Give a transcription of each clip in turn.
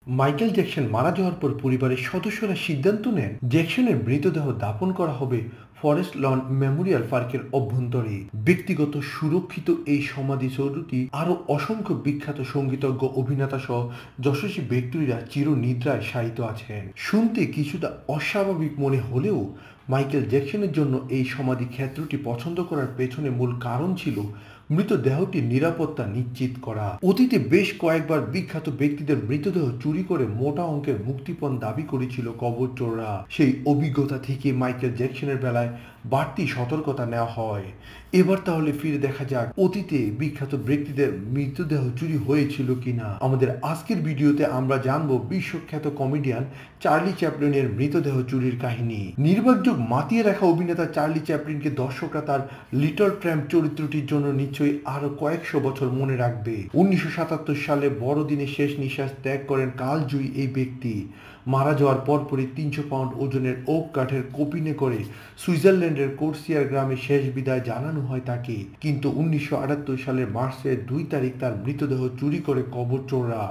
Michael Jackson মারা যাওয়ার পর পরিবারের সদস্যরা সিদ্ধান্ত নেন জ্যাকসনের মৃতদেহ দাফন করা হবে ফরেস্ট লন মেমোরিয়াল পার্কের অভ্যন্তরে। ব্যক্তিগত সুরক্ষিত এই সমাধিসৌধটি আরও অসংখ্য বিখ্যাত সঙ্গীতজ্ঞ, অভিনেতা সহ যশস্বী ব্যক্তিরা চিরনিদ্রায় শায়িত আছেন। শুনতে কিছুটা অস্বাভাবিক মনে হলেও মাইকেল জ্যাকসনের জন্য এই সমাধি ক্ষেত্রটি পছন্দ করার পেছনে মূল কারণ ছিল মৃতদেহটির নিরাপত্তা নিশ্চিত করা। অতীতে বেশ কয়েকবার বিখ্যাত ব্যক্তিদের মৃতদেহ চুরি করে মোটা অঙ্কের মুক্তিপণ দাবি করেছিল কবরচোররা। সেই অভিজ্ঞতা থেকে মাইকেল জ্যাকসনের বেলায় বাড়তি সতর্কতা নেওয়া হয়। এবার তাহলে ফিরে দেখা যাক অতীতে বিখ্যাত ব্যক্তিদের মৃতদেহ চুরি হয়েছিল কিনা। আমাদের আজকের ভিডিওতে আমরা জানবো বিশ্বখ্যাত কমেডিয়ান চার্লি চ্যাপলিনের মৃতদেহ চুরির কাহিনী। নির্বাকযোগ মাতিয়ে রাখা অভিনেতা চার্লি চ্যাপলিনকে দর্শকরা তার লিটল ট্র্যাম্প চরিত্রটির জন্য নিশ্চয়ই আরো কয়েকশো বছর মনে রাখবে। 1977 সালে বড়দিনে শেষ নিঃশ্বাস ত্যাগ করেন কালজয়ী এই ব্যক্তি। মারা যাওয়ার পরপরই 300 পাউন্ড ওজনের ওক কাঠের কোপিনে করে সুইজারল্যান্ডের কোর্সিয়ার গ্রামে শেষ বিদায় জানানো হয় তাকে। কিন্তু 1978 সালের মার্চের 2 তারিখ তার মৃতদেহ চুরি করে কবরচোররা।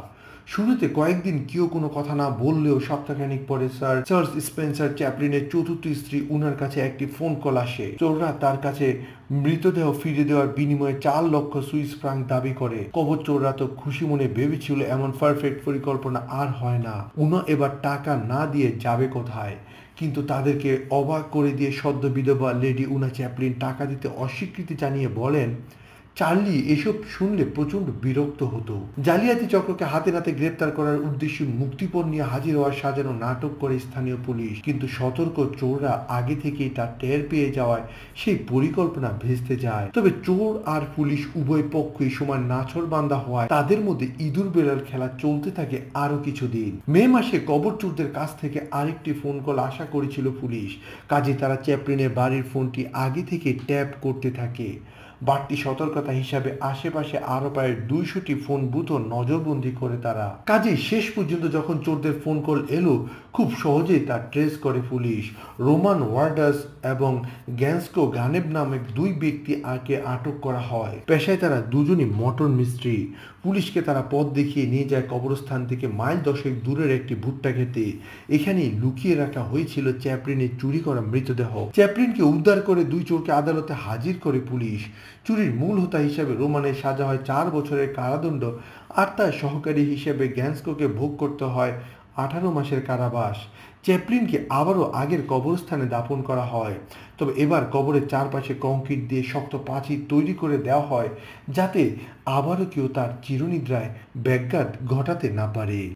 শুরুতে কয়েকদিন কেউ কোনো কথা না বললেও সপ্তাহখানিক পরে স্যার চার্লস স্পেন্সার চ্যাপলিনের চতুর্থ স্ত্রী উনার কাছে একটি ফোন কল আসে। চোররা তার কাছে মৃতদেহ ফিরে দেওয়ার বিনিময়ে 4 লক্ষ সুইস ফ্রাঙ্ক দাবি করে। কবরচোররা তো খুশি মনে ভেবেছিল এমন পারফেক্ট পরিকল্পনা আর হয় না, উনা এবার টাকা না দিয়ে যাবে কোথায়। কিন্তু তাদেরকে অবাক করে দিয়ে সদ্য বিধবা লেডি উনা চ্যাপলিন টাকা দিতে অস্বীকৃতি জানিয়ে বলেন চার্লি এসব শুনলে প্রচন্ড বিরক্ত হতো। জালিয়াতি চক্রকে হাতে নাতে গ্রেপ্তার করার উদ্দেশ্যে মুক্তিপণ নিয়ে হাজির হওয়ার সাজানো নাটক করে স্থানীয় পুলিশ। কিন্তু সতর্ক চোররা আগে থেকেই তা টের পেয়ে যাওয়ায় সেই পরিকল্পনা ভেস্তে যায়। তবে চোর আর পুলিশ উভয় পক্ষই সমান নাছোড়বান্দা হওয়ায় তাদের মধ্যে ইঁদুর বেড়াল খেলা চলতে থাকে আরো কিছুদিন। মে মাসে কবরচোরদের কাছ থেকে আরেকটি ফোন কল আশা করেছিল পুলিশ। কাজে তারা চ্যাপলিনের বাড়ির ফোনটি আগে থেকে ট্যাপ করতে থাকে। বাড়তি সতর্কতা হিসাবে আশেপাশে আরো প্রায় 200টি ফোন বুথ নজরবন্দি করে তারা। কাজে শেষ পর্যন্ত যখন চোরদের ফোন কল এলো খুব সহজেই তা ট্রেস করে পুলিশ। রোমান ওয়ার্ডাস এবং গ্যান্সকো গানেব নামে 2 ব্যক্তি আটক করা হয়। পেশায় তারা দুজনই মটর মিস্ত্রি। পুলিশকে তারা পথ দেখিয়ে নিয়ে যায় কবরস্থান থেকে মাইল 10 দূরের একটি ভুট্টা খেতে। এখানেই লুকিয়ে রাখা হয়েছিল চ্যাপলিনের চুরি করা মৃতদেহ। চ্যাপলিনকে উদ্ধার করে 2 চোরকে আদালতে হাজির করে পুলিশ। চুরির মূল হোতা হিসেবে রোমানের সাজা হয় 4 বছরের কারাদণ্ড আর তার সহকারী হিসেবে গ্যান্সকোকে ভোগ করতে হয় 18 মাসের কারাবাস। চ্যাপলিনকে আবারও আগের কবরস্থানে দাফন করা হয়, তবে এবার কবরের চারপাশে কংক্রিট দিয়ে শক্ত প্রাচীর তৈরি করে দেওয়া হয় যাতে আবারও কেউ তার চিরনিদ্রায় ব্যাঘাত ঘটাতে না পারে।